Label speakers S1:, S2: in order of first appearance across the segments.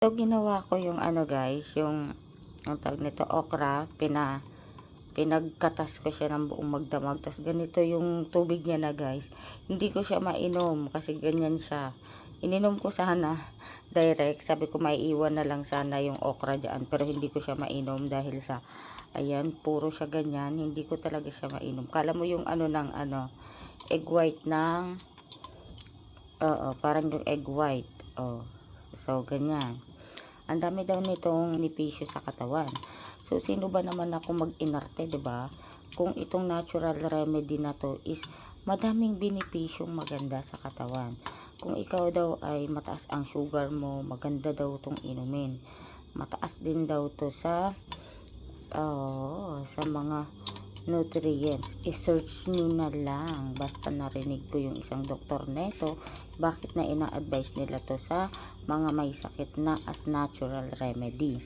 S1: So, ginawa ko yung ano guys, yung ang tawag nito, okra, pinagkatas ko siya ng buong magdamag. Tapos ganito yung tubig niya na guys. Hindi ko siya mainom kasi ganyan siya. Ininom ko sana direct. Sabi ko maiiwan na lang sana yung okra dyan. Pero hindi ko siya mainom dahil sa, ayan, puro siya ganyan. Hindi ko talaga siya mainom. Kala mo yung ano ng ano, egg white ng, parang yung egg white. Oh, so ganyan. Ang dami daw nitong benepisyo sa katawan. So, sino ba naman ako mag-inarte, 'di ba? Kung itong natural remedy na to is madaming benepisyong maganda sa katawan. Kung ikaw daw ay mataas ang sugar mo, maganda daw tong inumin. Mataas din daw to sa mga nutrients. I-search nyo na lang. Basta narinig ko yung isang doktor neto, bakit na ina-advise nila to sa mga may sakit na as natural remedy.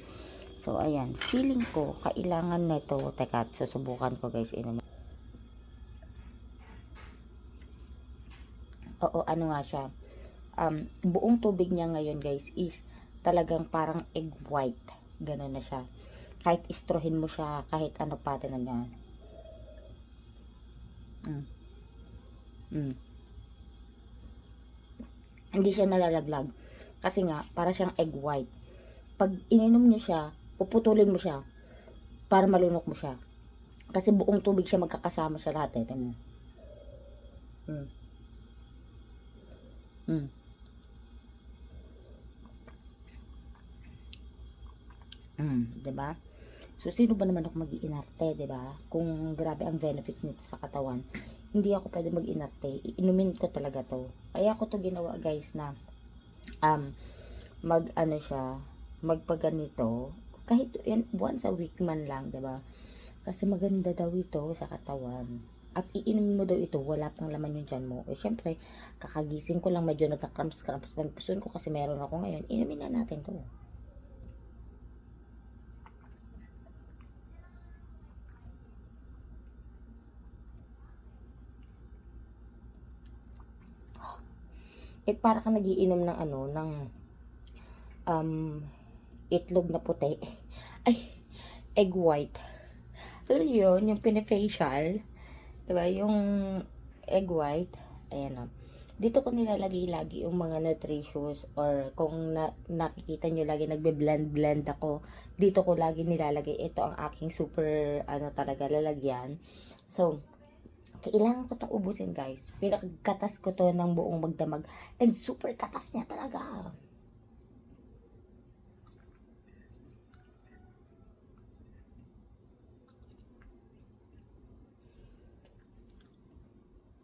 S1: So, ayan. Feeling ko, kailangan neto. Teka, susubukan ko guys. Oo, ano nga siya. Buong tubig niya ngayon guys is talagang parang egg white. Ganun na siya. Kahit istrohin mo siya, kahit ano pa na niya. Hindi siya nalalaglag. Kasi nga, para siyang egg white. Pag ininom nyo siya, puputulin mo siya para malunok mo siya. Kasi buong tubig siya, magkakasama siya lahat. Eh. Tignan mo. Diba? So, sino ba naman ako mag-iinarte, diba? Kung grabe ang benefits nito sa katawan, hindi ako pwede mag-inarte. Inumin ko talaga to. Kaya ako to ginawa, guys, na mag-ano siya, magpaganito. Kahit yan, once a week man lang, diba? Kasi maganda daw ito sa katawan. At iinumin mo daw ito, wala pang laman yung tiyan mo. Eh, syempre, kakagising ko lang, medyo nagka-cramps pagpusun ko kasi meron ako ngayon. Inumin na natin to. Para ka nagiinom ng ano, ng itlog na puti. Ay, egg white. Alam niyo yun, yung pinifacial. Diba, yung egg white. Ayan o. Dito ko nilalagay lagi yung mga nutritious or kung nakikita nyo lagi nagbe-blend ako, dito ko lagi nilalagay. Ito ang aking super, talaga, lalagyan. So, kailangan ko itong ubusin guys. Pinagkatas ko to ng buong magdamag. And super katas niya talaga.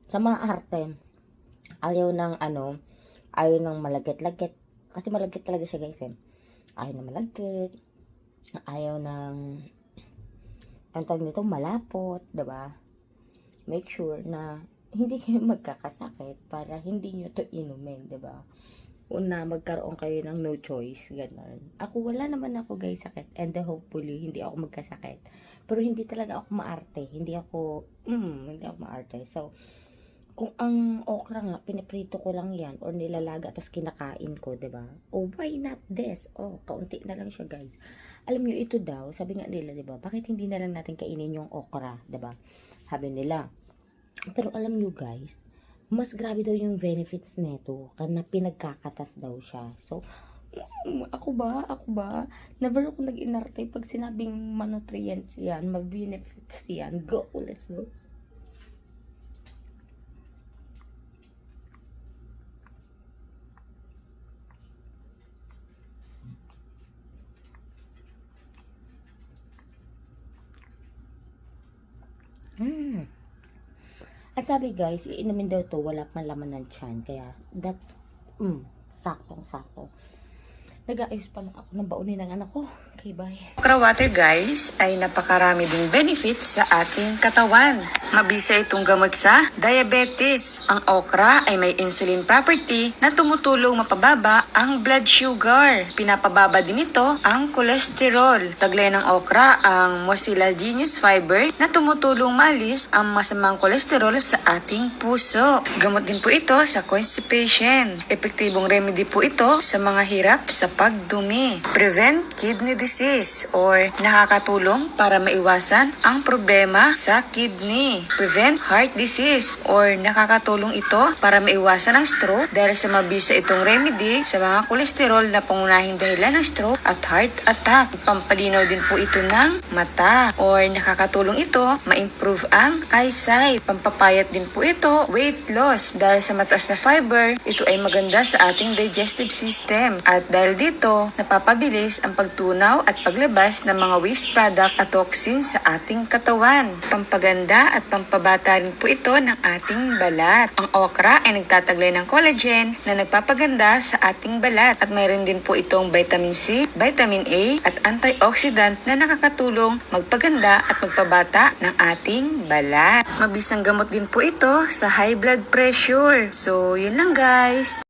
S1: Sa mga arte, ayaw ng malagkit-lagkit. Kasi malagkit talaga siya guys eh. Ayaw ng malagkit. Ayaw ng, ang tawag nito, malapot. Diba? Make sure na hindi kayo magkakasakit para hindi nyo to inumin, diba? Una, magkaroon kayo ng no choice, gano'n. Ako, wala naman ako guys sakit and hopefully hindi ako magkasakit. Pero hindi talaga ako maarte, hindi ako maarte. So, kung ang okra nga, piniprito ko lang yan or nilalaga tapos kinakain ko, diba? Oh, why not this? Oh, kaunti na lang siya guys. Alam nyo, ito daw, sabi nga nila, diba? Bakit hindi na lang natin kainin yung okra, diba? Sabi nila. Pero alam nyo guys, mas grabe daw yung benefits nito kana pinagkakatas daw siya. So, ako ba? Never ako nag-inarte pag sinabing manutrients yan, ma-benefits yan. Go, let's go. At sabi guys, iinumin daw to, wala pang laman ng tiyan. Kaya, that's, saktong-sakto. Nag-aayos pa lang ako ng baunin ng anak ko. Okay, bye.
S2: Okra water guys ay napakarami ding benefits sa ating katawan. Mabisa itong gamot sa diabetes. Ang okra ay may insulin property na tumutulong mapababa ang blood sugar. Pinapababa din ito ang cholesterol. Taglay ng okra ang mucilaginous fiber na tumutulong malis ang masamang kolesterol sa ating puso. Gamot din po ito sa constipation. Epektibong remedy po ito sa mga hirap sa pagdumi. Prevent kidney disease or nakakatulong para maiwasan ang problema sa kidney. Prevent heart disease or nakakatulong ito para maiwasan ang stroke dahil sa mabisa itong remedy sa mga kolesterol na pangunahing dahilan ng stroke at heart attack. Pampalinaw din po ito ng mata or nakakatulong ito ma-improve ang eyesight. Pampapayat din po ito weight loss dahil sa mataas na fiber, ito ay maganda sa ating digestive system at dahil dito napapabilis ang pagtunaw at paglabas ng mga waste product at toxins sa ating katawan. Pampaganda at pampabata rin po ito ng ating balat. Ang okra ay nagtataglay ng collagen na nagpapaganda sa ating balat at mayroon din po itong vitamin C, vitamin A at antioxidant na nakakatulong magpaganda at magpabata ng ating balat. Mabisang gamot din po ito sa high blood pressure. So, yun lang guys.